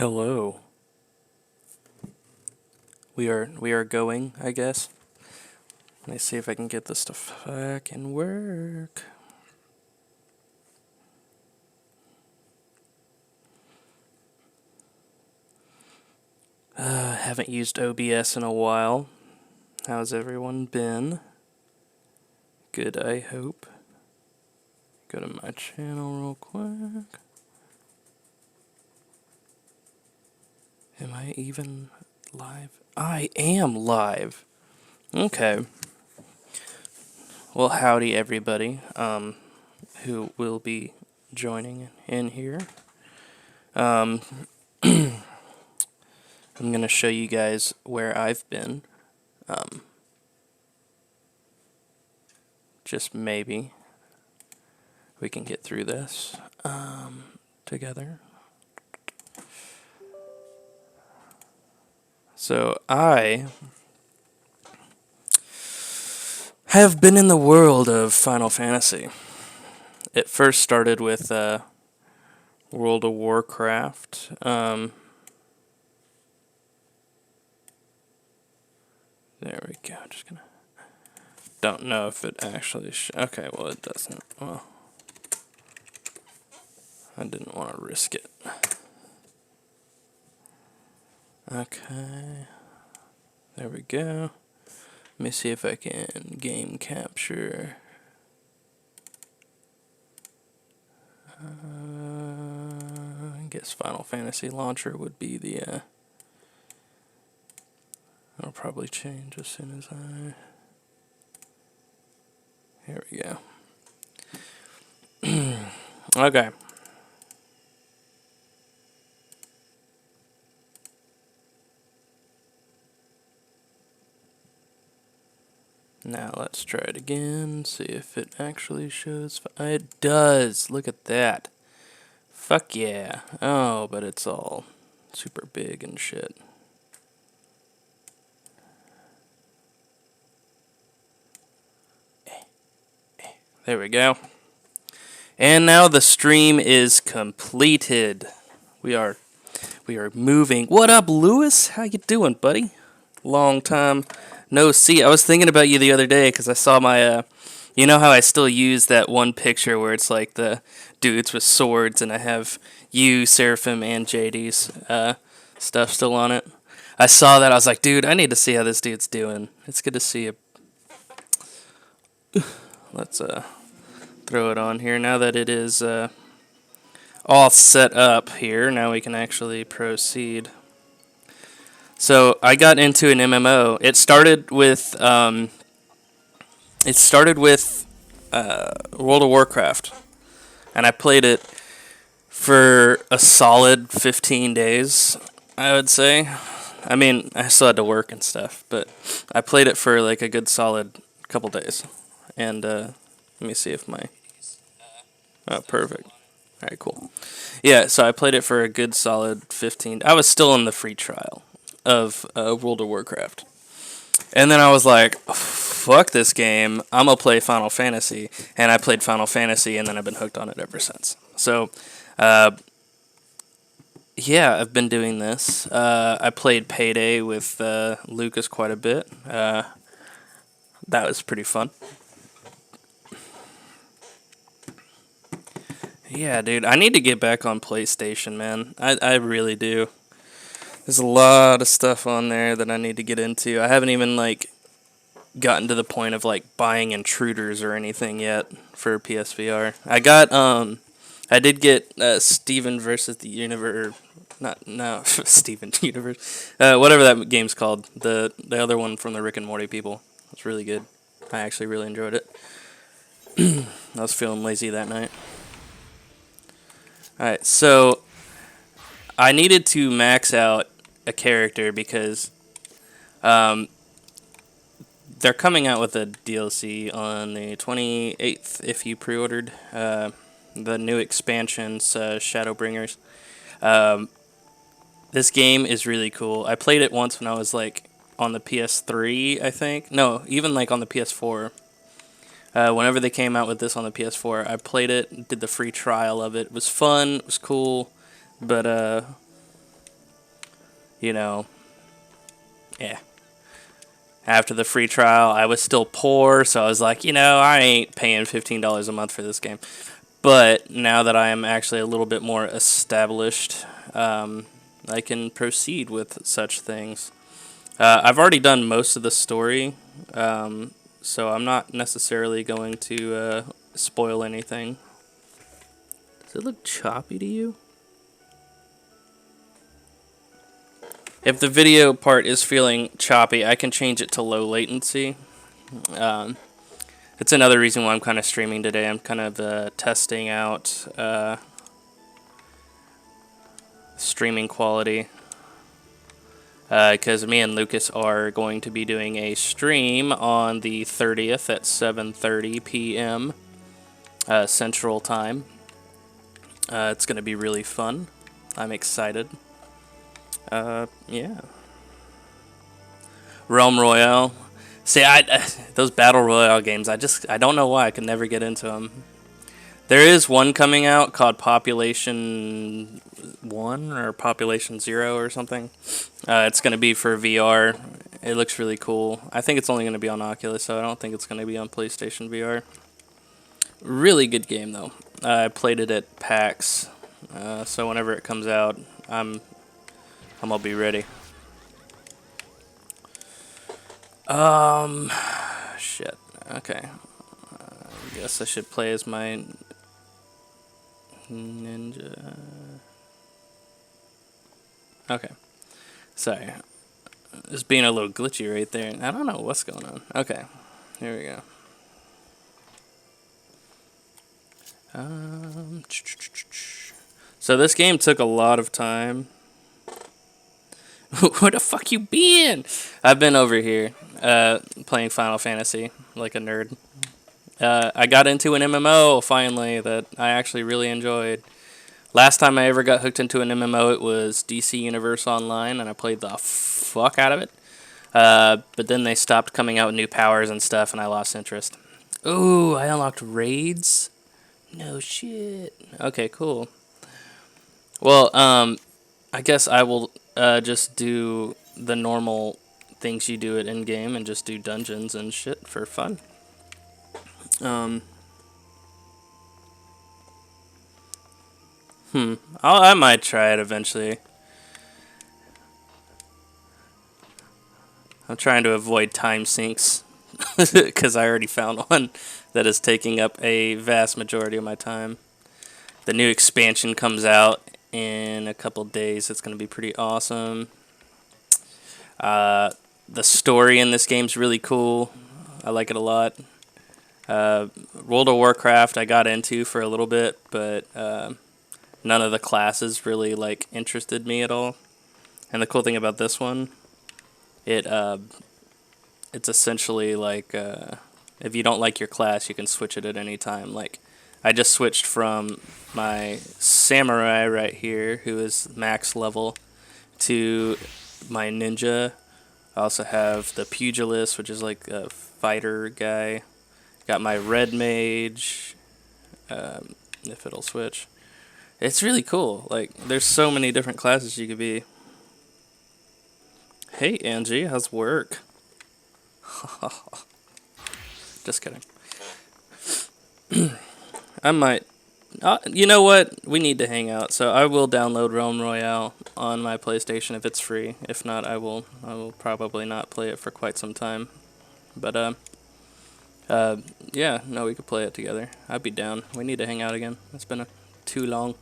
Hello. We are going, I guess. Let me see if I can get this to fucking work. Haven't used OBS in a while. How's everyone been? Good, I hope. Go to my channel real quick. Am I even live? I am live. Okay. Well, howdy everybody. Who will be joining in here. I'm going to show you guys where I've been. Just maybe we can get through this together. So I have been in the world of Final Fantasy. It first started with World of Warcraft. There we go. Just gonna. Don't know if it actually. Okay, well it doesn't. Well, I didn't want to risk it. Okay. There we go. Let me see if I can game capture. I guess Final Fantasy Launcher would be the. It'll probably change as soon as I. Here we go. Okay. Now let's try it again, see if it actually shows. It does! Look at that. Fuck yeah. Oh, but it's all super big and shit. There we go. And now the stream is completed. We are moving. What up, Lewis? How you doing, buddy? Long time no see. I was thinking about you the other day because I saw my, you know how I still use that one picture where it's like the dudes with swords and I have you, Seraphim, and JD's stuff still on it. I saw that. I was like, dude, I need to see how this dude's doing. It's good to see you. Let's throw it on here now that it is all set up here. Now we can actually proceed. So I got into an MMO. It started with World of Warcraft, and I played it for a solid 15 days, I would say. I mean, I still had to work and stuff, but I played it for like a good solid couple days. And let me see if my... Oh, perfect. All right, cool. Yeah, so I played it for a good solid 15... I was still in the free trial of World of Warcraft. And then I was like, fuck this game. I'm going to play Final Fantasy. And I played Final Fantasy, and then I've been hooked on it ever since. So, yeah, I've been doing this. I played Payday with Lucas quite a bit. That was pretty fun. Yeah, dude, I need to get back on PlayStation, man. I really do. There's a lot of stuff on there that I need to get into. I haven't even, like, gotten to the point of, like, buying Intruders or anything yet for PSVR. I did get Steven versus the Universe. No, Steven Universe. Whatever that game's called. The other one from the Rick and Morty people. It's really good. I actually really enjoyed it. I was feeling lazy that night. Alright, so I needed to max out a character because they're coming out with a DLC on the 28th if you pre-ordered the new expansions, Shadowbringers. This game is really cool. I played it once when I was like on the PS3, I think. No, even like on the PS4. Whenever they came out with this on the PS4, I played it, did the free trial of it. It was fun, it was cool, but you know, yeah. After the free trial, I was still poor, so I was like, I ain't paying $15 a month for this game. But now that I am actually a little bit more established, I can proceed with such things. I've already done most of the story, so I'm not necessarily going to spoil anything. Does it look choppy to you? If the video part is feeling choppy, I can change it to low latency. It's another reason why I'm kind of streaming today. I'm kind of testing out streaming quality. Because me and Lucas are going to be doing a stream on the 30th at 7:30 p.m. Central Time. It's going to be really fun. I'm excited. Yeah. Realm Royale. See, those Battle Royale games, I don't know why I can never get into them. There is one coming out called Population 1 or Population 0 or something. It's going to be for VR. It looks really cool. I think it's only going to be on Oculus, so I don't think it's going to be on PlayStation VR. Really good game, though. I played it at PAX, so whenever it comes out, I'm gonna be ready. Shit. Okay. I guess I should play as my ninja. Okay. Sorry. Just being a little glitchy right there. I don't know what's going on. Okay. Here we go. So this game took a lot of time. Where the fuck you been? I've been over here, playing Final Fantasy like a nerd. I got into an MMO finally that I actually really enjoyed. Last time I ever got hooked into an MMO, it was DC Universe Online, and I played the fuck out of it. But then they stopped coming out with new powers and stuff, and I lost interest. Ooh, I unlocked raids? No shit. Okay, cool. Well, I guess I will just do the normal things you do at in-game and just do dungeons and shit for fun. I might try it eventually. I'm trying to avoid time sinks because I already found one that is taking up a vast majority of my time. The new expansion comes out in a couple days. It's going to be pretty awesome. The story in this game's really cool. I like it a lot. World of Warcraft I got into for a little bit, but none of the classes really interested me at all. And the cool thing about this one, it's essentially if you don't like your class, you can switch it at any time. I just switched from my samurai right here, who is max level, to my ninja. I also have the pugilist, which is like a fighter guy. Got my red mage, if it'll switch. It's really cool. There's so many different classes you could be. Hey, Angie, how's work? Just kidding. I might. You know what? We need to hang out, so I will download Realm Royale on my PlayStation if it's free. If not, I will probably not play it for quite some time. But yeah, no, we could play it together. I'd be down. We need to hang out again. It's been too long.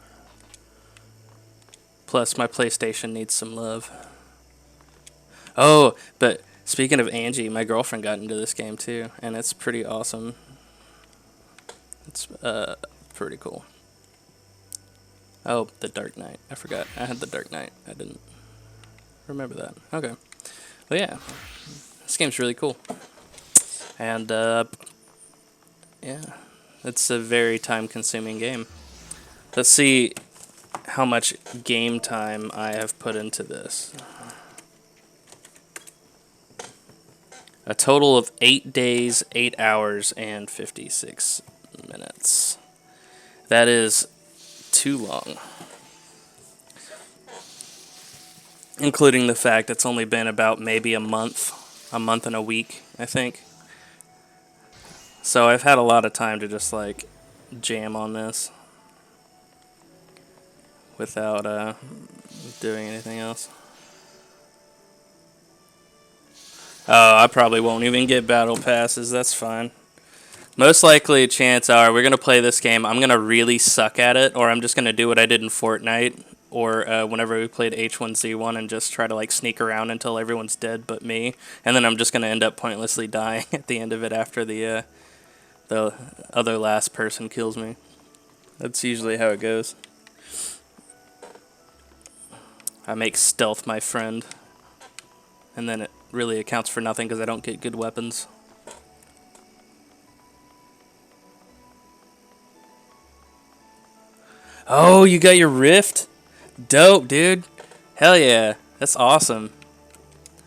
Plus, my PlayStation needs some love. Oh, but speaking of Angie, my girlfriend got into this game too, and it's pretty awesome. It's pretty cool. Oh, the Dark Knight. I forgot. I had the Dark Knight. I didn't remember that. Okay. Well, yeah. This game's really cool. And, yeah. It's a very time-consuming game. Let's see how much game time I have put into this. A total of 8 days, 8 hours, and 56 minutes. That is too long. including the fact it's only been about maybe a month and a week, I think. So I've had a lot of time to just like jam on this without doing anything else. Oh, I probably won't even get battle passes. That's fine. Most likely, chance are we're gonna play this game. I'm gonna really suck at it, or I'm just gonna do what I did in Fortnite, or whenever we played H1Z1 and just try to like sneak around until everyone's dead but me, and then I'm just gonna end up pointlessly dying at the end of it after the other last person kills me. That's usually how it goes. I make stealth my friend, and then it really accounts for nothing because I don't get good weapons. Oh, you got your rift? Dope, dude. Hell yeah. That's awesome.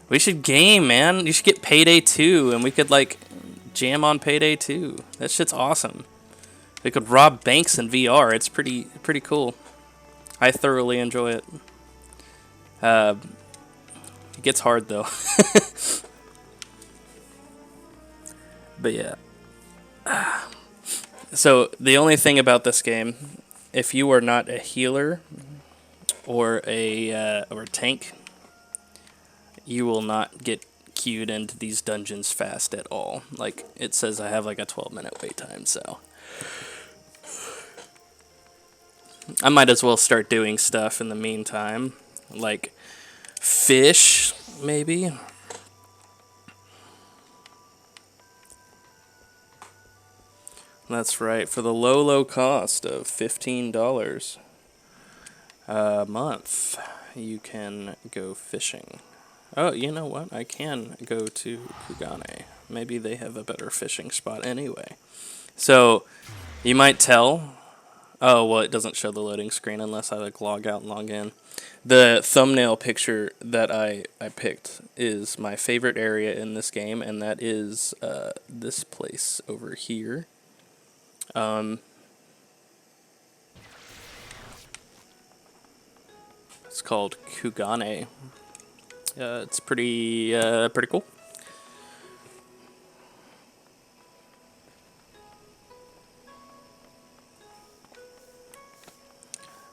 We should game, man. You should get Payday 2, and we could, like, jam on Payday 2. That shit's awesome. We could rob banks in VR. It's pretty cool. I thoroughly enjoy it. It gets hard, though. But, yeah. So, the only thing about this game, if you are not a healer or a tank, you will not get queued into these dungeons fast at all. Like, it says I have like a 12-minute wait time, so I might as well start doing stuff in the meantime, like fish, maybe. That's right, for the low cost of $15 a month, you can go fishing. Oh, you know what? I can go to Kugane. Maybe they have a better fishing spot anyway. So, you might tell... Oh, well, it doesn't show the loading screen unless I like log out and log in. The thumbnail picture that I picked is my favorite area in this game, and that is this place over here. It's called Kugane. It's pretty cool.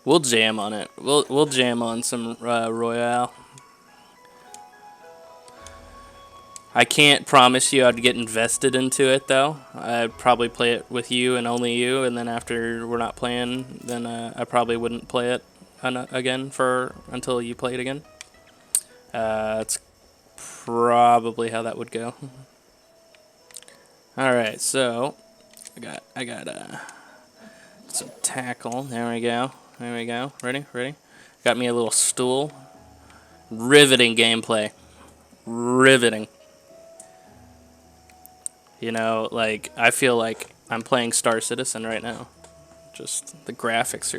We'll jam on it. We'll jam on some Royale. I can't promise you I'd get invested into it though. I'd probably play it with you and only you, and then after we're not playing, then I probably wouldn't play it again until you play it again. It's probably how that would go. All right, so I got some tackle. There we go. Ready? Got me a little stool. Riveting gameplay. Riveting. You know, like, I feel like I'm playing Star Citizen right now. Just, the graphics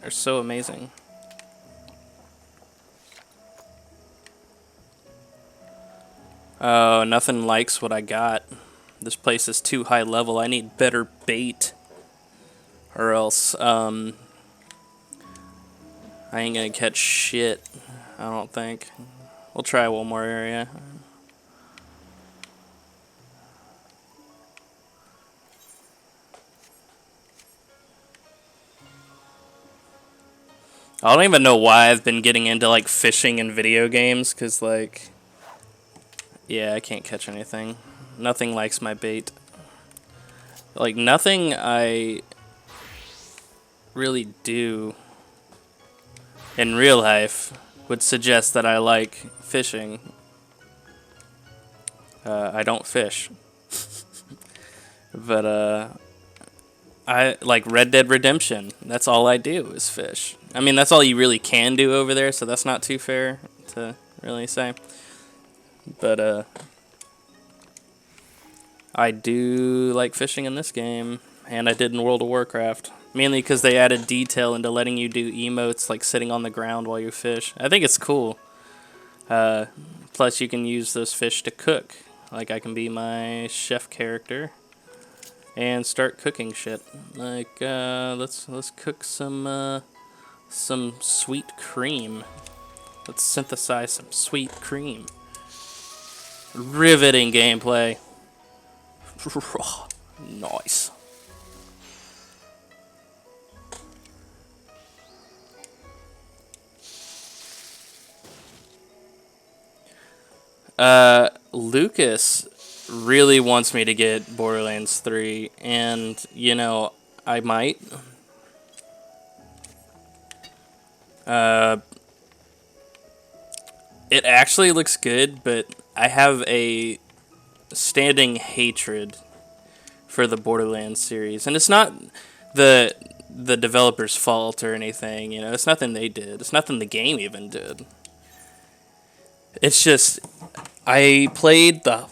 are so amazing. Oh, nothing likes what I got. This place is too high level. I need better bait. Or else, I ain't gonna catch shit, I don't think. We'll try one more area. I don't even know why I've been getting into, like, fishing in video games, because, like... Yeah, I can't catch anything. Nothing likes my bait. Like, nothing I really do in real life would suggest that I like fishing. I don't fish. But, I like Red Dead Redemption. That's all I do is fish. I mean, that's all you really can do over there, so that's not too fair to really say. But, I do like fishing in this game, and I did in World of Warcraft. Mainly because they added detail into letting you do emotes, like sitting on the ground while you fish. I think it's cool. Plus, you can use those fish to cook. Like, I can be my chef character and start cooking shit. Like, let's cook some sweet cream. Let's synthesize some sweet cream. Riveting gameplay. Nice. Lucas really wants me to get Borderlands 3, and, you know, I might. It actually looks good, but I have a standing hatred for the Borderlands series, and it's not the developer's fault or anything. You know, it's nothing they did. It's nothing the game even did. It's just I played the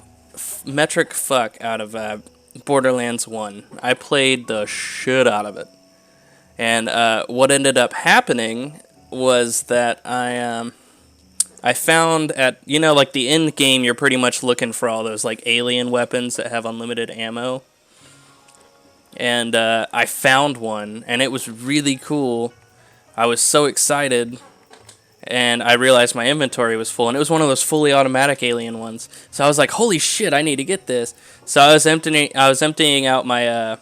metric fuck out of Borderlands 1. I played the shit out of it, and what ended up happening was that I found at, you know, like the end game, you're pretty much looking for all those like alien weapons that have unlimited ammo. And I found one, and it was really cool. I was so excited, and I realized my inventory was full, and it was one of those fully automatic alien ones. So I was like, "Holy shit, I need to get this." So I was emptying out my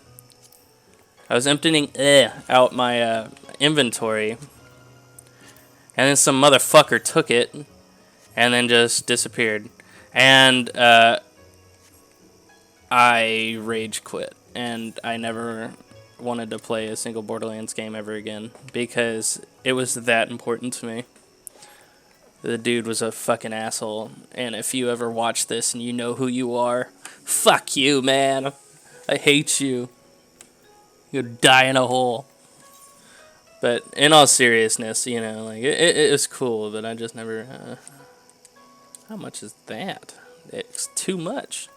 inventory, and then some motherfucker took it, and then just disappeared, and I rage quit. And I never wanted to play a single Borderlands game ever again because it was that important to me. The dude was a fucking asshole, and if you ever watch this and you know who you are, fuck you, man. I hate you. You'll die in a hole. But in all seriousness, you know, like it was cool, but I just never. How much is that? It's too much.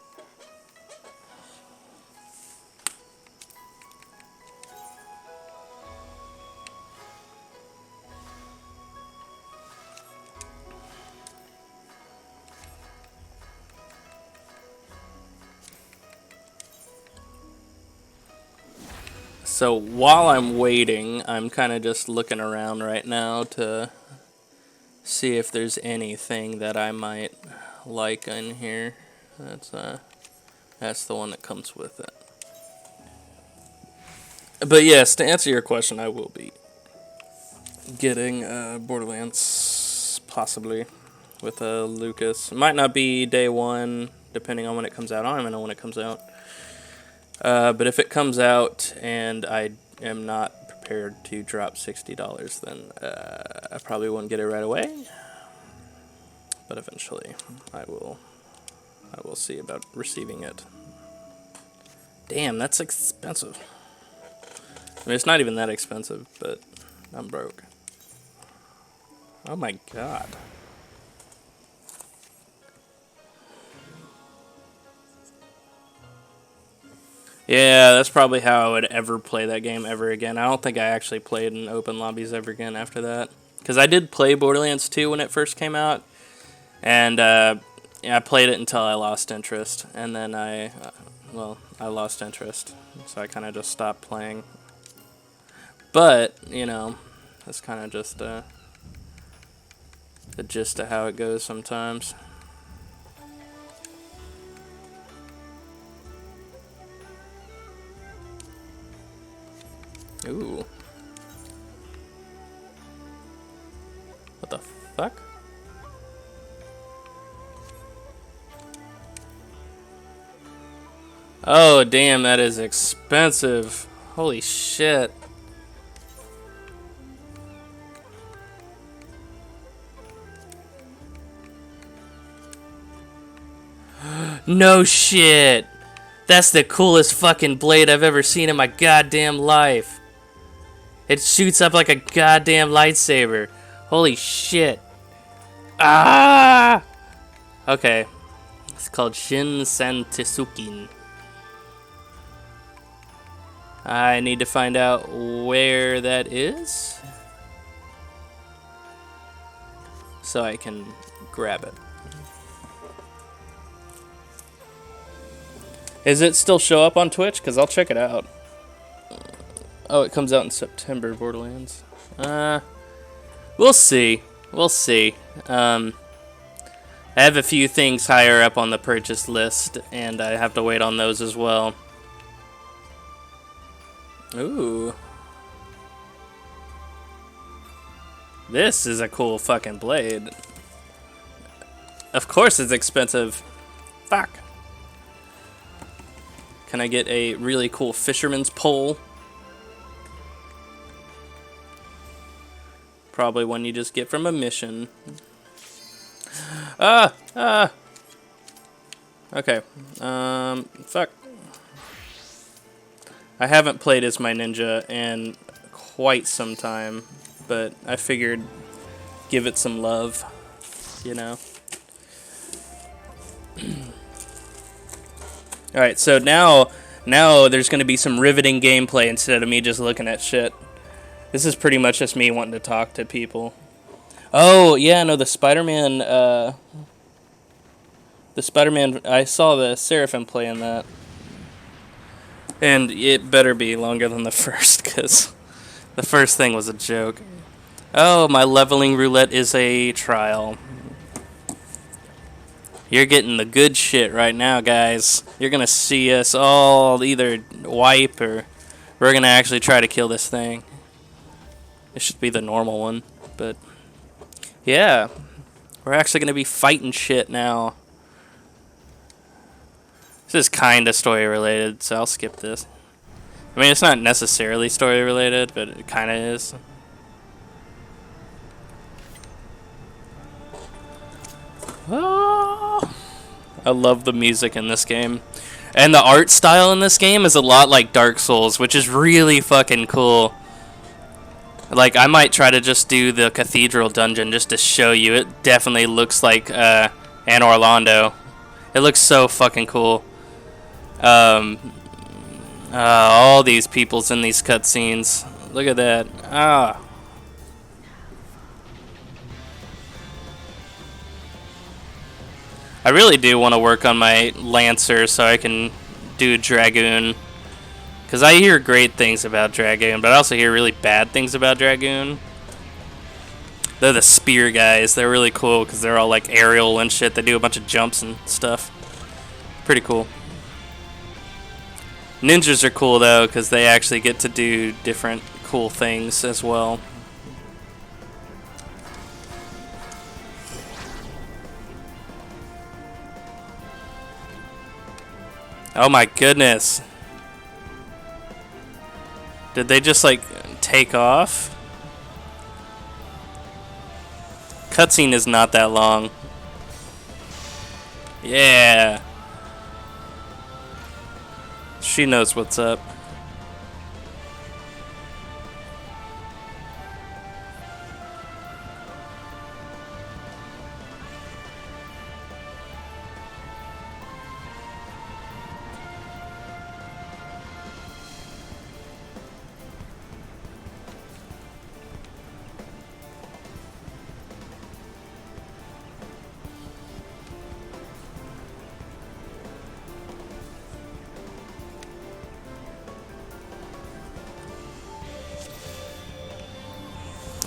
So while I'm waiting, I'm kind of just looking around right now to see if there's anything that I might like in here. That's the one that comes with it. But yes, to answer your question, I will be getting Borderlands possibly with Lucas. It might not be day one, depending on when it comes out. I don't even know when it comes out. But if it comes out and I am not prepared to drop $60, then I probably won't get it right away. But eventually, I will see about receiving it. Damn, that's expensive. I mean, it's not even that expensive, but I'm broke. Oh my god. Yeah, that's probably how I would ever play that game ever again. I don't think I actually played in open lobbies ever again after that. Because I did play Borderlands 2 when it first came out. And yeah, I played it until I lost interest. And then I lost interest. So I kind of just stopped playing. But, you know, that's kind of just the gist of how it goes sometimes. Ooh. What the fuck? Oh, damn, that is expensive. Holy shit. No shit. That's the coolest fucking blade I've ever seen in my goddamn life. It shoots up like a goddamn lightsaber. Holy shit. Ah! Okay. It's called Shin Santetsukin. I need to find out where that is, so I can grab it. Is it still show up on Twitch? Because I'll check it out. Oh, it comes out in September, Borderlands. We'll see. We'll see. I have a few things higher up on the purchase list, and I have to wait on those as well. Ooh. This is a cool fucking blade. Of course it's expensive. Fuck. Can I get a really cool fisherman's pole? Probably one you just get from a mission. Okay. Fuck. I haven't played as my ninja in quite some time, but I figured give it some love, you know. Alright, so now there's going to be some riveting gameplay instead of me just looking at shit. This is pretty much just me wanting to talk to people. Oh, yeah, no, the Spider-Man, I saw the Seraphim playing that. And it better be longer than the first, because the first thing was a joke. Oh, my leveling roulette is a trial. You're getting the good shit right now, guys. You're going to see us all either wipe or we're going to actually try to kill this thing. It should be the normal one, but yeah. We're actually going to be fighting shit now. This is kind of story related, so I'll skip this. I mean, it's not necessarily story related, but it kind of is. Oh, I love the music in this game. And the art style in this game is a lot like Dark Souls, which is really fucking cool. Like, I might try to just do the Cathedral dungeon just to show you. It definitely looks like Anne Orlando. It looks so fucking cool. All these people's in these cutscenes. Look at that. Ah. I really do want to work on my Lancer so I can do Dragoon. Because I hear great things about Dragoon, but I also hear really bad things about Dragoon. They're the spear guys. They're really cool because they're all like aerial and shit. They do a bunch of jumps and stuff. Pretty cool. Ninjas are cool though because they actually get to do different cool things as well. Oh my goodness. Did they just like take off? Cutscene is not that long. Yeah. She knows what's up.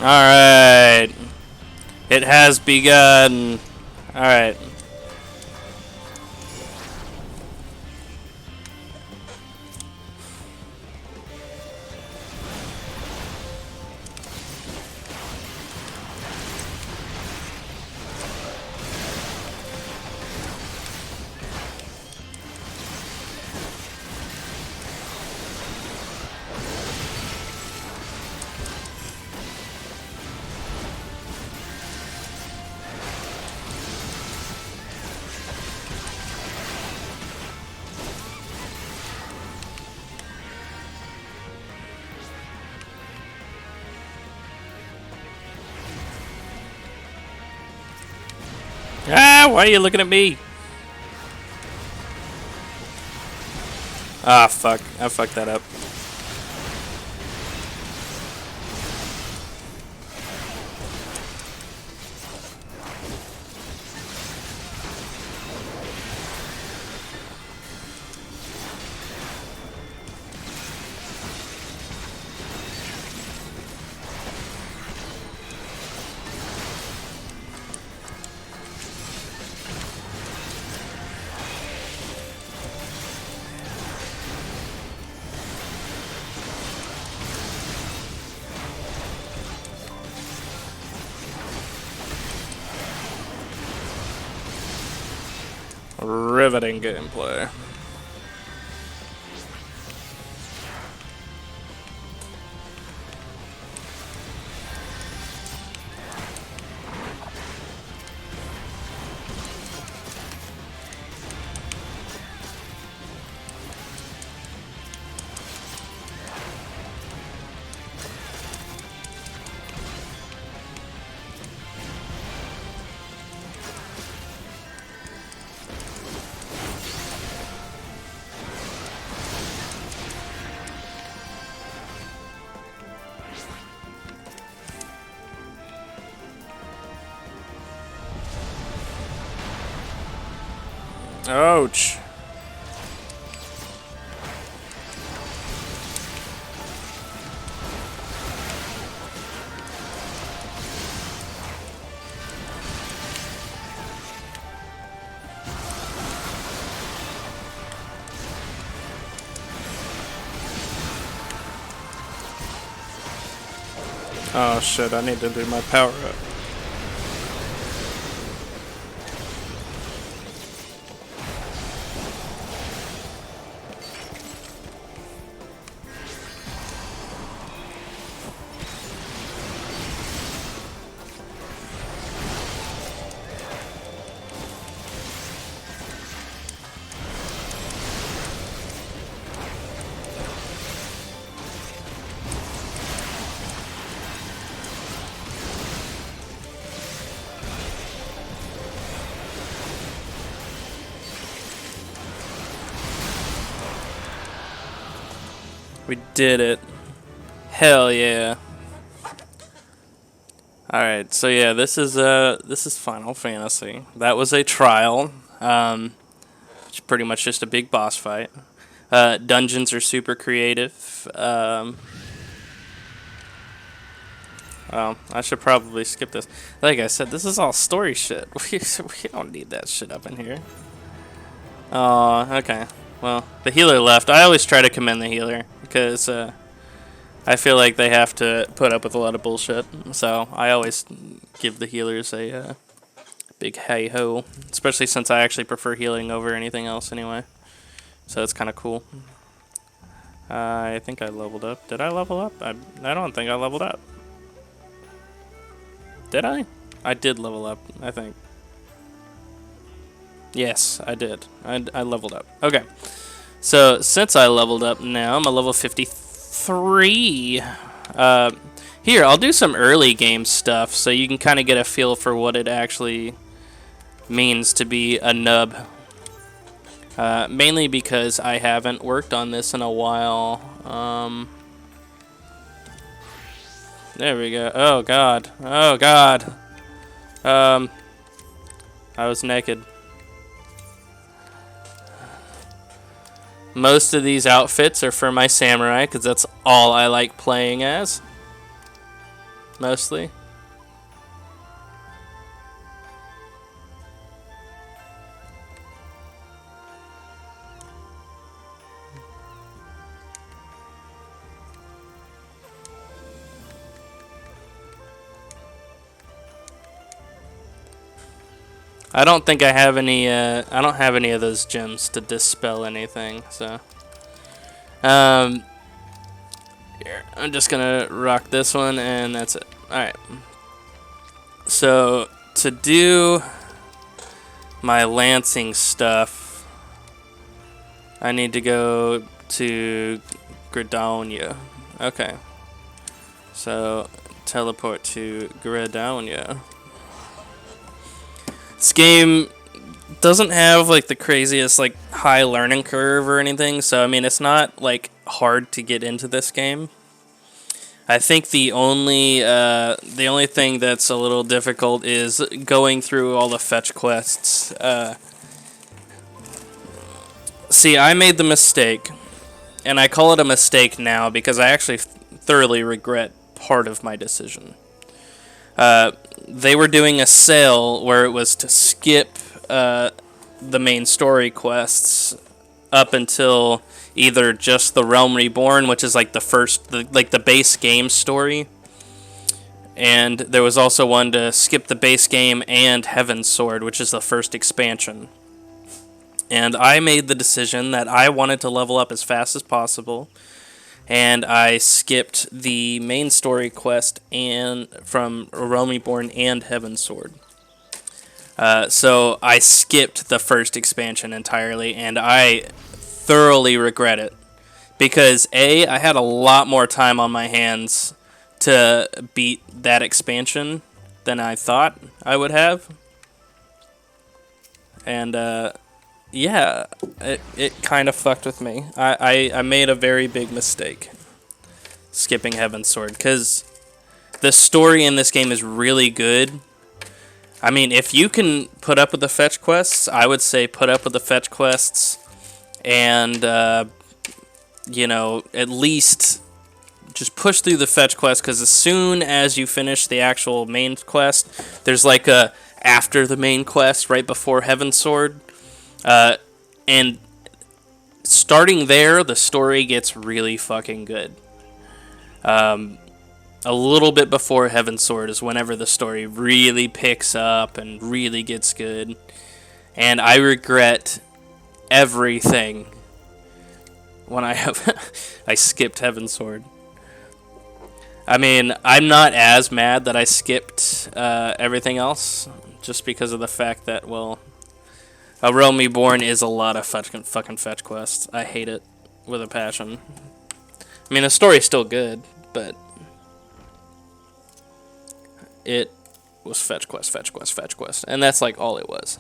Alright. It has begun. Alright. Ah, why are you looking at me? Ah, fuck. I fucked that up. Riveting gameplay. Ouch. Oh shit, I need to do my power up. We did it. Hell yeah. Alright, so yeah, this is Final Fantasy. That was a trial. It's pretty much just a big boss fight. Dungeons are super creative. Well, I should probably skip this. Like I said, this is all story shit. We don't need that shit up in here. Oh, okay. Well, the healer left. I always try to commend the healer because I feel like they have to put up with a lot of bullshit. So I always give the healers a big hey ho, especially since I actually prefer healing over anything else anyway. So it's kind of cool. I think I leveled up. Did I level up? I don't think I leveled up. Did I? I did level up, I think. Yes, I did. I leveled up. Okay. So, since I leveled up now, I'm a level 53. Here, I'll do some early game stuff so you can kind of get a feel for what it actually means to be a nub. Mainly because I haven't worked on this in a while. There we go. Oh, God. Oh, God. I was naked. Most of these outfits are for my samurai, because that's all I like playing as. Mostly. I don't think I have any, I don't have any of those gems to dispel anything, so. Here, I'm just gonna rock this one, and that's it. Alright. So, to do my lancing stuff, I need to go to Gridania. Okay. So, teleport to Gridania. This game doesn't have like the craziest like high learning curve or anything, so I mean it's not like hard to get into this game. I think the only thing that's a little difficult is going through all the fetch quests. See, I made the mistake, and I call it a mistake now because I actually thoroughly regret part of my decision. They were doing a sale where it was to skip the main story quests up until either just the Realm Reborn, which is like the base game story, and there was also one to skip the base game and Heaven's Sword, which is the first expansion. And I made the decision that I wanted to level up as fast as possible, and I skipped the main story quest and from Realm Reborn and Heaven's Sword. So I skipped the first expansion entirely, and I thoroughly regret it. Because A, I had a lot more time on my hands to beat that expansion than I thought I would have. And yeah, it kind of fucked with me. I made a very big mistake skipping Heaven's Sword, because the story in this game is really good. I mean, if you can put up with the fetch quests, I would say put up with the fetch quests, and you know, at least just push through the fetch quest, because as soon as you finish the actual main quest, there's like a after the main quest right before Heaven's Sword, and starting there, the story gets really fucking good. A little bit before Heaven's Sword is whenever the story really picks up and really gets good, and I regret everything when I skipped Heaven's Sword. I mean, I'm not as mad that I skipped everything else, just because of the fact that, well, A Realm Reborn is a lot of fucking fetch quests. I hate it with a passion. I mean, the story's still good, but it was fetch quest, and that's like all it was.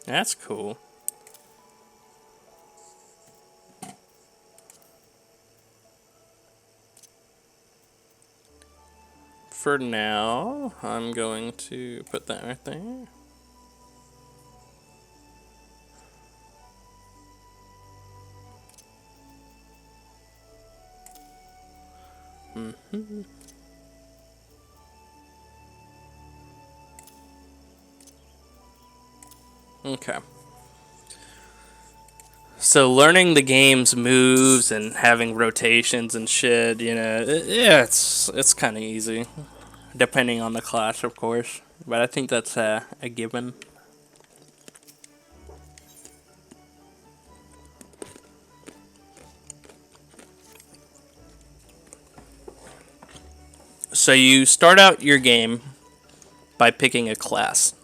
That's cool. For now, I'm going to put that right there. Okay. So learning the game's moves and having rotations and shit, you know, yeah, it's kind of easy, depending on the class, of course. But I think that's a given. So you start out your game by picking a class.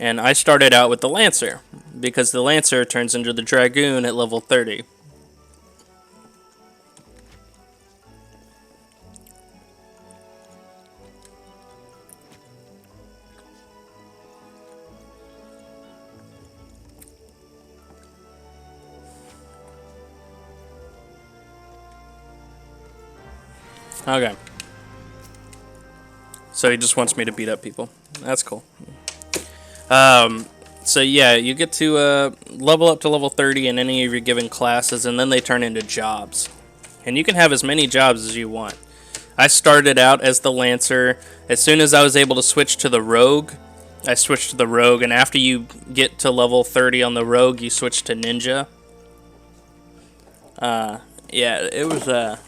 And I started out with the Lancer, because the Lancer turns into the Dragoon at level 30. Okay. So he just wants me to beat up people. That's cool. So yeah, you get to level up to level 30 in any of your given classes, and then they turn into jobs. And you can have as many jobs as you want. I started out as the Lancer. As soon as I was able to switch to the Rogue, I switched to the Rogue, and after you get to level 30 on the Rogue, you switch to Ninja. Yeah, it was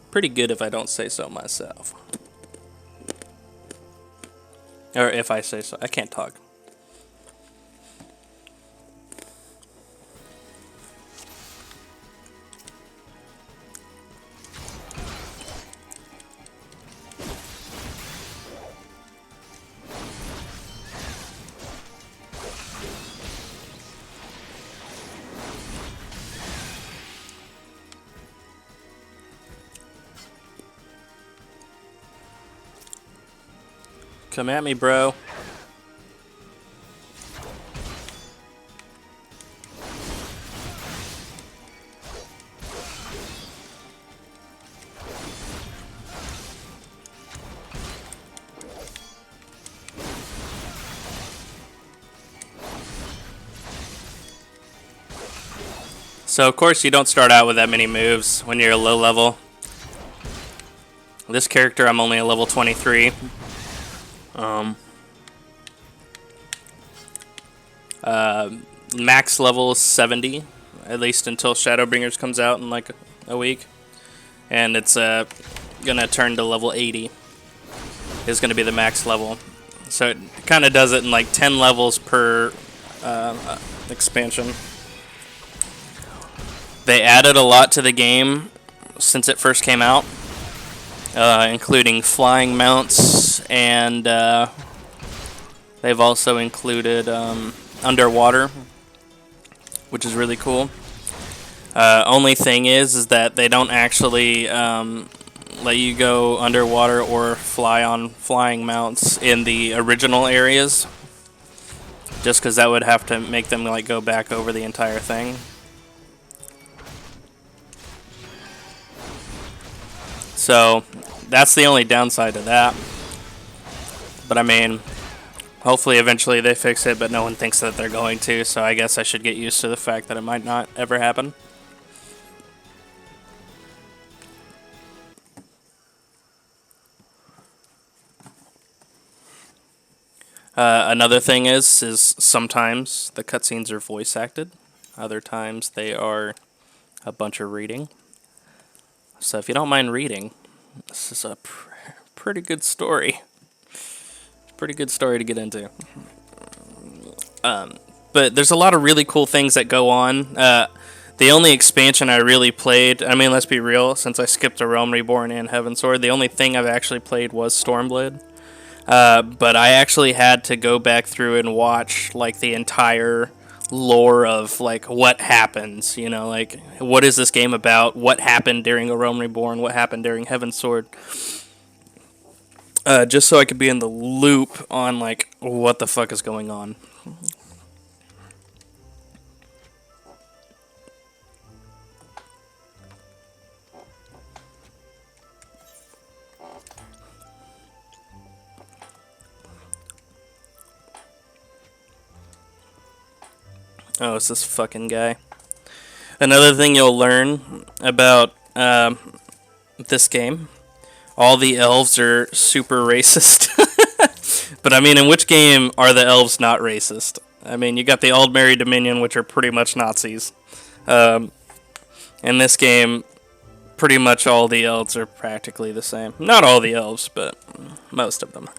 pretty good if I don't say so myself. Or if I say so. I can't talk. Come at me, bro. So of course you don't start out with that many moves when you're a low level. This character I'm only a level 23. Max level is 70, at least until Shadowbringers comes out in like a week. And it's gonna turn to level 80. Is gonna be the max level. So it kind of does it in like 10 levels per expansion. They added a lot to the game since it first came out, including flying mounts, and they've also included underwater, which is really cool. Only thing is that they don't actually let you go underwater or fly on flying mounts in the original areas, just because that would have to make them like go back over the entire thing. So that's the only downside to that. But I mean, hopefully eventually they fix it, but no one thinks that they're going to, so I guess I should get used to the fact that it might not ever happen. Another thing is sometimes the cutscenes are voice acted. Other times they are a bunch of reading. So if you don't mind reading, this is a pretty good story. Pretty good story to get into. But there's a lot of really cool things that go on. The only expansion I really played, I mean, let's be real, since I skipped A Realm Reborn and Heavensward, the only thing I've actually played was Stormblood. But I actually had to go back through and watch like the entire lore of like what happens, you know, like what is this game about, what happened during A Realm Reborn, what happened during Heavensward, just so I could be in the loop on like what the fuck is going on. Oh, it's this fucking guy. Another thing you'll learn about this game, all the elves are super racist. But I mean, in which game are the elves not racist? I mean, you got the Aldmeri Dominion, which are pretty much Nazis. In this game, pretty much all the elves are practically the same. Not all the elves, but most of them.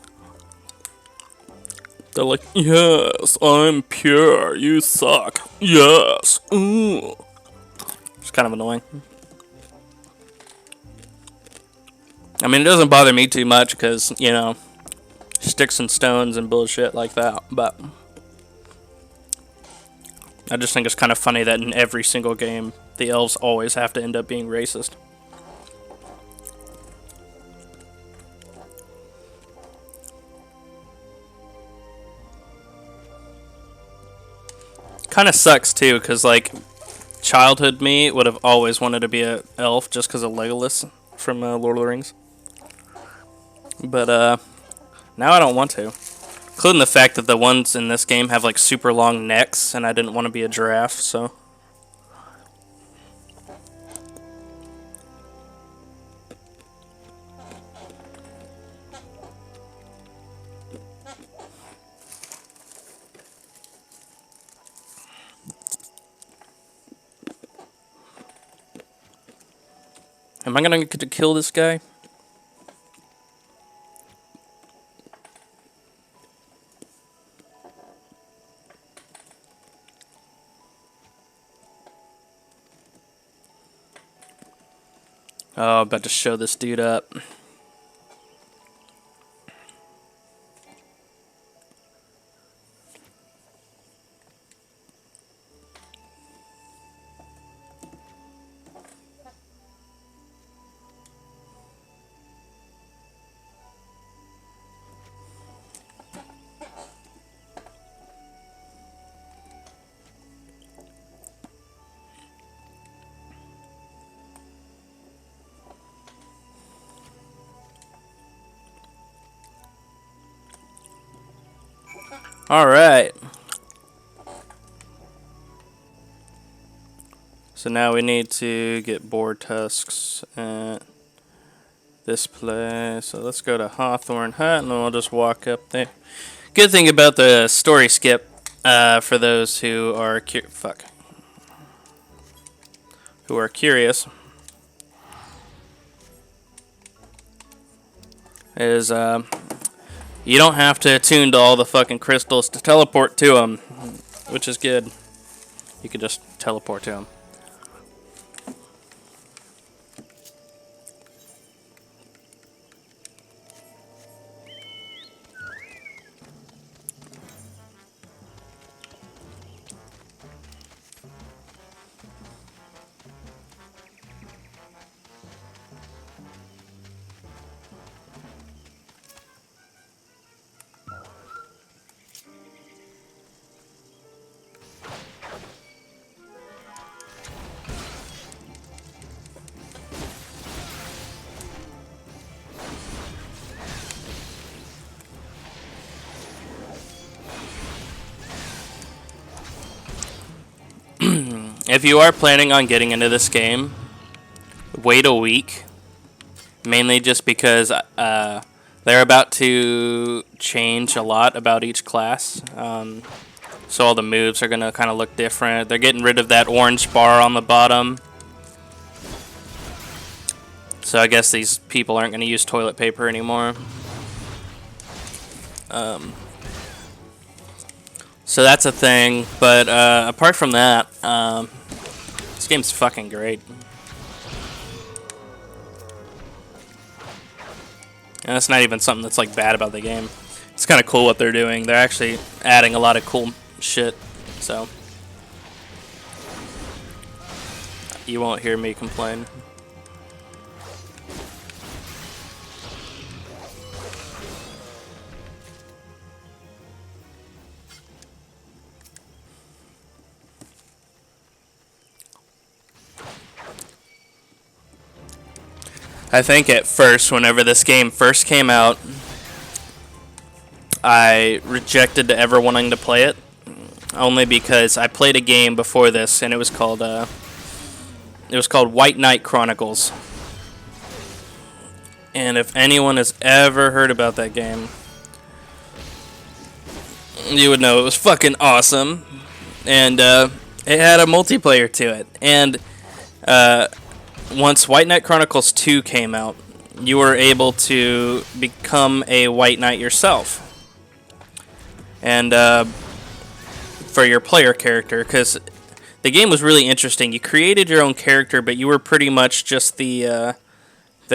They're like, yes, I'm pure, you suck. Yes, ooh. It's kind of annoying. I mean, it doesn't bother me too much because, you know, sticks and stones and bullshit like that, but I just think it's kind of funny that in every single game, the elves always have to end up being racist. Kind of sucks too, because like childhood me would have always wanted to be an elf just because of Legolas from Lord of the Rings. But now I don't want to. Including the fact that the ones in this game have like super long necks, and I didn't want to be a giraffe, so. Am I gonna get to kill this guy? Oh, about to show this dude up. Alright. So now we need to get boar tusks at this place. So let's go to Hawthorne Hut and then we'll just walk up there. Good thing about the story skip, for those who are curious, is you don't have to attune to all the fucking crystals to teleport to them, which is good. You can just teleport to them. If you are planning on getting into this game, wait a week. Mainly just because they're about to change a lot about each class. So all the moves are going to kind of look different. They're getting rid of that orange bar on the bottom. So I guess these people aren't going to use toilet paper anymore. So that's a thing. But apart from that, this game's fucking great. And that's not even something that's like bad about the game. It's kind of cool what they're doing. They're actually adding a lot of cool shit. So you won't hear me complain. I think at first, whenever this game first came out, I rejected ever wanting to play it, only because I played a game before this, and it was called White Knight Chronicles. And if anyone has ever heard about that game, you would know it was fucking awesome, and it had a multiplayer to it, and once White Knight Chronicles 2 came out, you were able to become a White Knight yourself. And for your player character, because the game was really interesting. You created your own character, but you were pretty much just the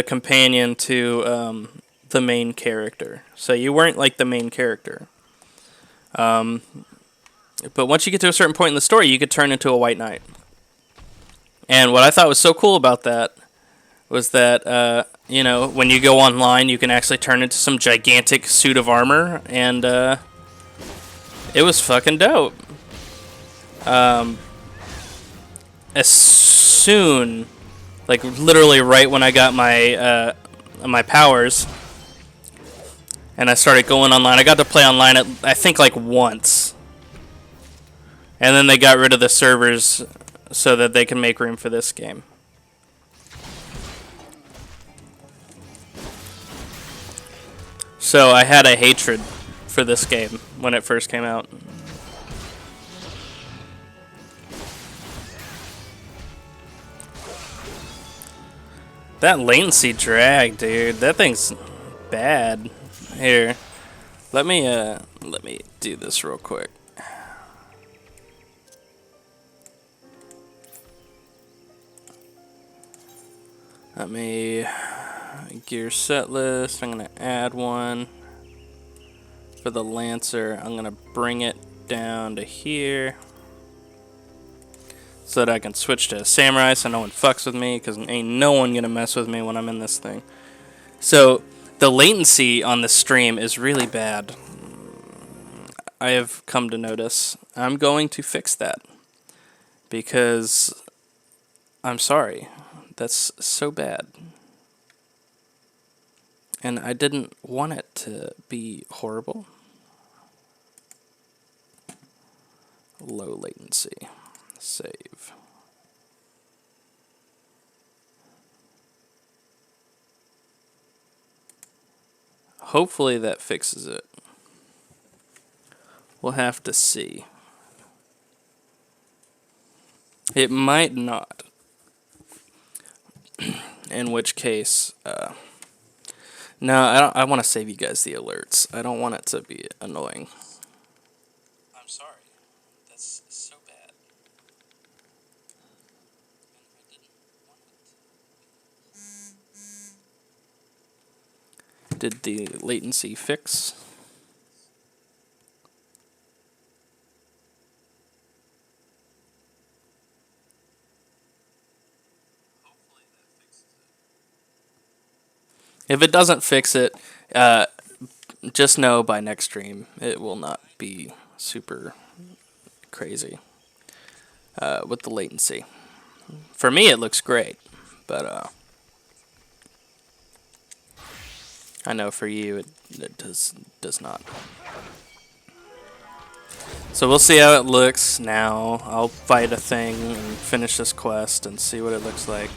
companion to the main character. So you weren't like the main character. But once you get to a certain point in the story, you could turn into a White Knight. And what I thought was so cool about that was that, when you go online, you can actually turn into some gigantic suit of armor, and it was fucking dope. As soon, like literally right when I got my powers, and I started going online, I got to play online I think like once. And then they got rid of the servers so that they can make room for this game. So I had a hatred for this game when it first came out. That latency drag, dude. That thing's bad. Here, let me do this real quick. Let me gear set list. I'm gonna add one for the Lancer. I'm gonna bring it down to here so that I can switch to Samurai so no one fucks with me, because ain't no one gonna mess with me when I'm in this thing. So the latency on the stream is really bad. I have come to notice. I'm going to fix that because I'm sorry. That's so bad. And I didn't want it to be horrible. Low latency. Save. hopefully that fixes it. We'll have to see. It might not. In which case, no, I want to save you guys the alerts. I don't want it to be annoying. I'm sorry. That's so bad. Did the latency fix? If it doesn't fix it, just know by next stream it will not be super crazy with the latency. For me, it looks great, but I know for you it does not. So we'll see how it looks now. I'll fight a thing and finish this quest and see what it looks like.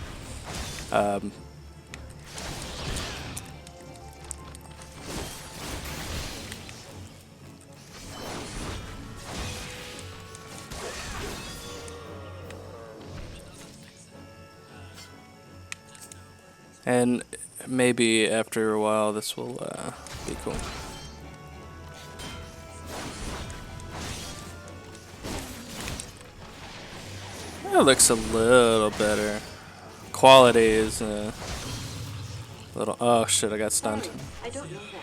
And maybe after a while this will be cool. It looks a little better. Quality is a little... Oh shit, I got stunned. I don't know that.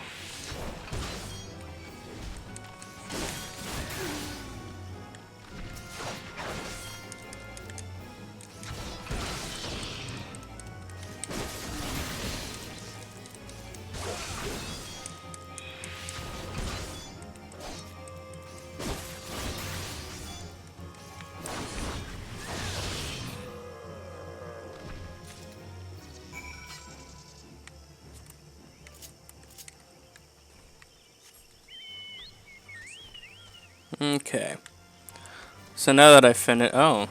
Okay. So now that I finished... Oh.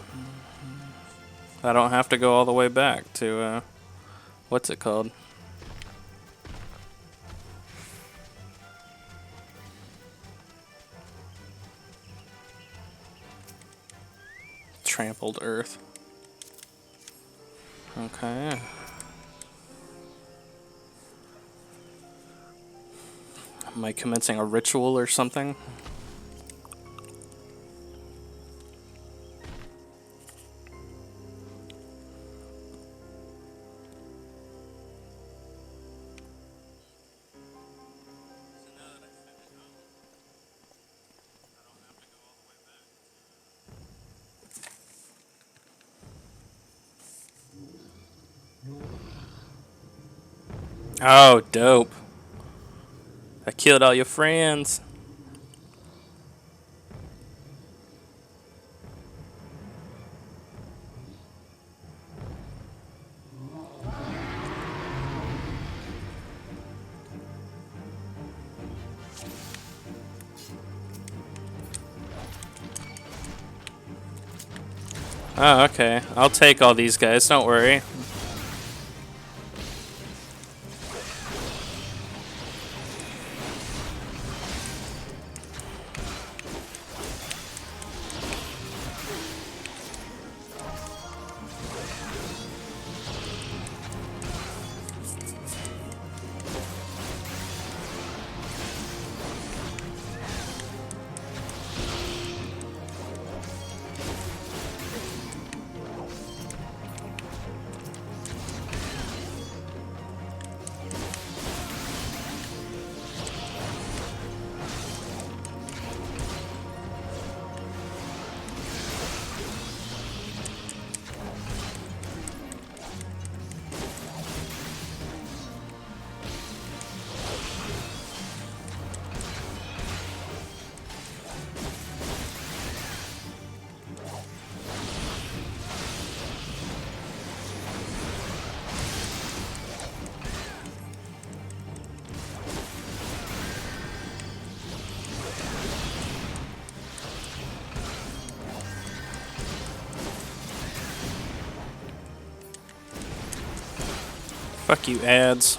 I don't have to go all the way back to... what's it called? Trampled Earth. Okay. Am I commencing a ritual or something? Oh, dope. I killed all your friends. Oh, okay. I'll take all these guys, don't worry. Fuck you, ads.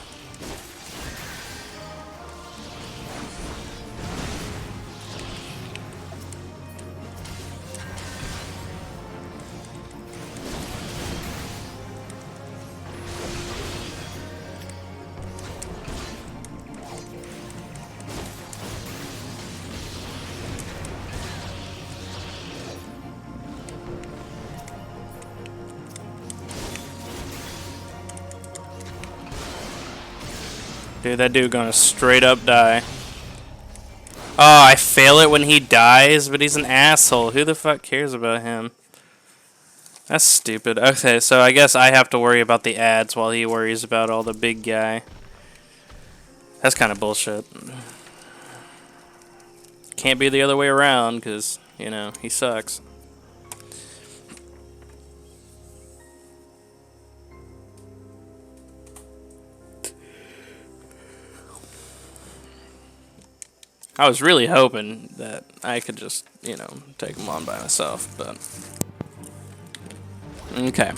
Dude, that dude gonna straight up die. Oh, I fail it when he dies, but he's an asshole. Who the fuck cares about him? That's stupid. Okay, so I guess I have to worry about the ads while he worries about all the big guy. That's kind of bullshit. Can't be the other way around, because, you know, he sucks. I was really hoping that I could just, you know, take him on by myself, but... Okay.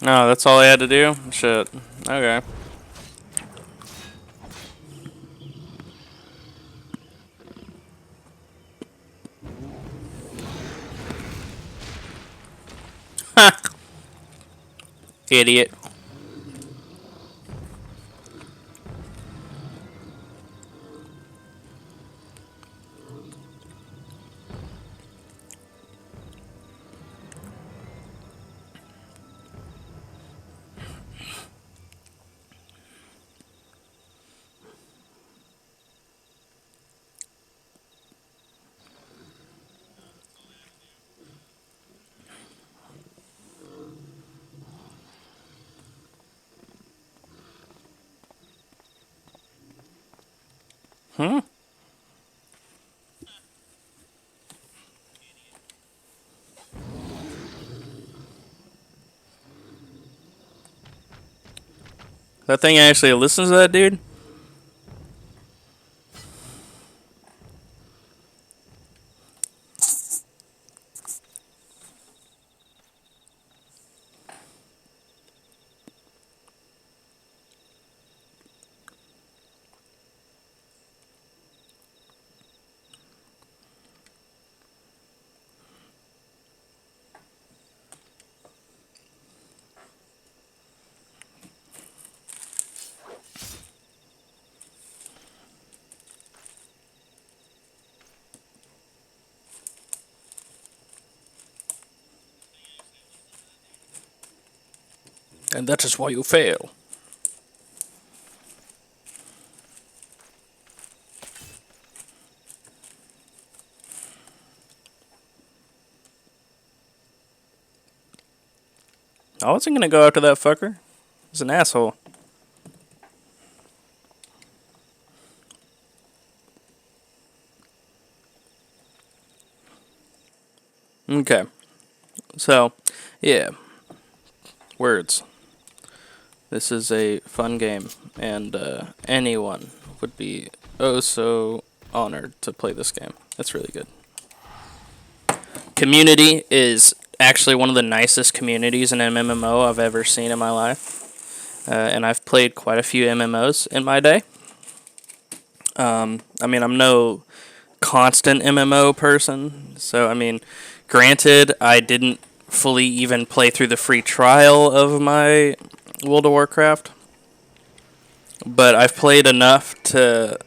No, that's all I had to do? Shit. Okay. Idiot. Hmm? That thing actually listens to that dude? And that is why you fail. I wasn't gonna go after that fucker. He's an asshole. Okay. So, yeah. Words. This is a fun game, and anyone would be oh so honored to play this game. It's really good. Community is actually one of the nicest communities in MMO I've ever seen in my life. And I've played quite a few MMOs in my day. I mean, I'm no constant MMO person, so I mean, granted, I didn't fully even play through the free trial of my World of Warcraft, but I've played enough to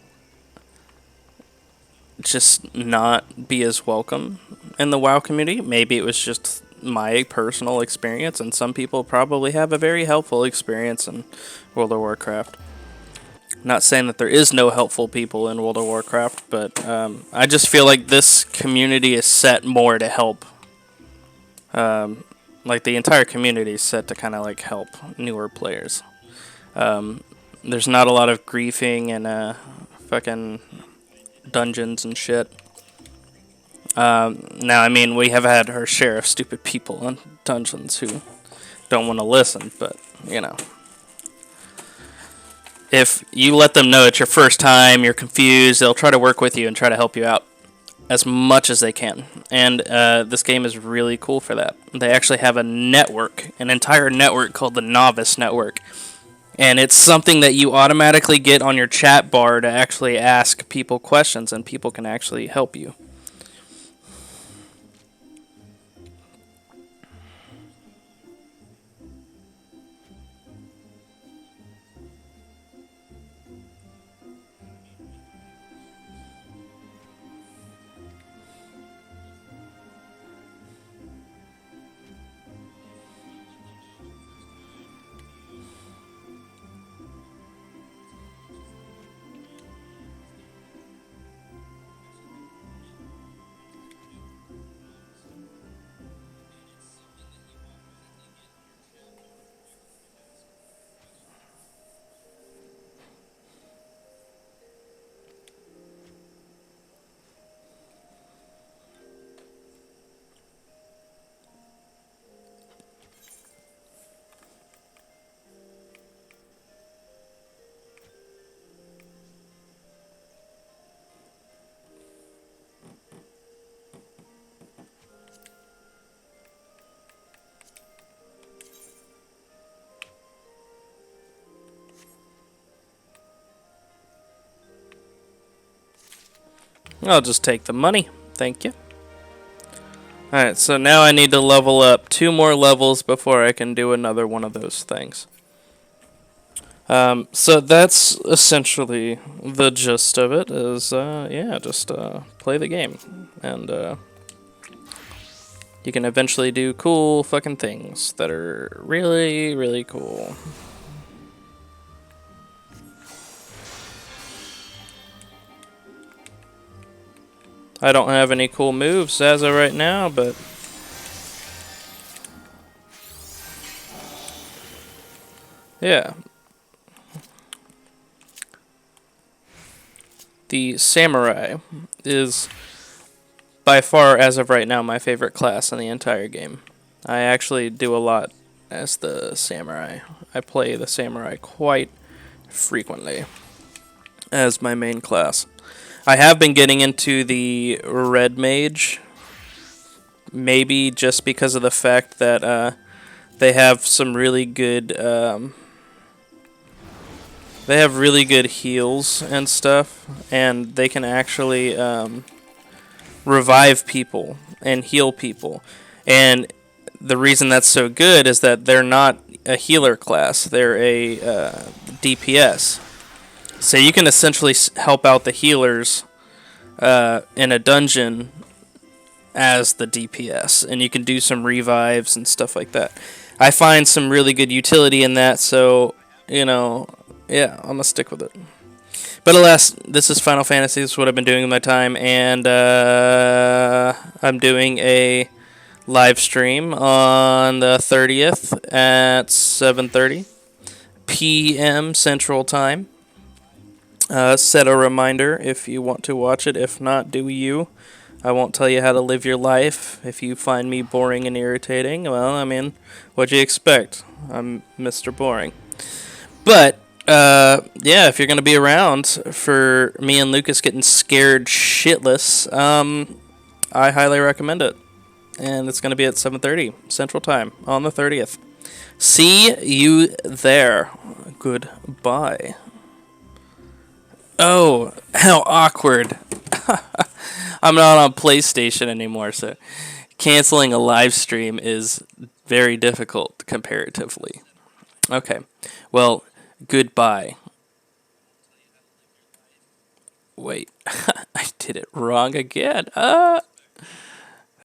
just not be as welcome in the WoW community. Maybe it was just my personal experience, and some people probably have a very helpful experience in World of Warcraft. Not saying that there is no helpful people in World of Warcraft, but I just feel like this community is set more to help. Like the entire community is set to kind of like help newer players. There's not a lot of griefing and fucking dungeons and shit. Now, I mean, we have had our share of stupid people in dungeons who don't want to listen, but, you know. If you let them know it's your first time, you're confused, they'll try to work with you and try to help you out as much as they can. And this game is really cool for that. They actually have a network, an entire network called the Novice Network. And it's something that you automatically get on your chat bar to actually ask people questions, and people can actually help you. I'll just take the money. Thank you. Alright, so now I need to level up 2 more levels before I can do another one of those things. So that's essentially the gist of it, is, yeah, just play the game. And you can eventually do cool fucking things that are really, really cool. I don't have any cool moves as of right now, but yeah. The Samurai is by far, as of right now, my favorite class in the entire game. I actually do a lot as the Samurai. I play the Samurai quite frequently as my main class. I have been getting into the Red Mage, maybe just because of the fact that they have some really good they have really good heals and stuff, and they can actually revive people and heal people. And the reason that's so good is that they're not a healer class, they're a DPS. So you can essentially help out the healers in a dungeon as the DPS, and you can do some revives and stuff like that. I find some really good utility in that, so, you know, yeah, I'm gonna stick with it. But alas, this is Final Fantasy, this is what I've been doing with my time, and I'm doing a live stream on the 30th at 7:30 p.m. Central Time. Set a reminder if you want to watch it. If not, do you. I won't tell you how to live your life. If you find me boring and irritating, well, I mean, what'd you expect? I'm Mr. Boring. But, yeah, if you're going to be around for me and Lucas getting scared shitless, I highly recommend it. and it's going to be at 7:30 Central Time on the 30th. See you there. Goodbye. Oh, how awkward. I'm not on PlayStation anymore, so canceling a live stream is very difficult comparatively. Okay. Well, goodbye. Wait. I did it wrong again.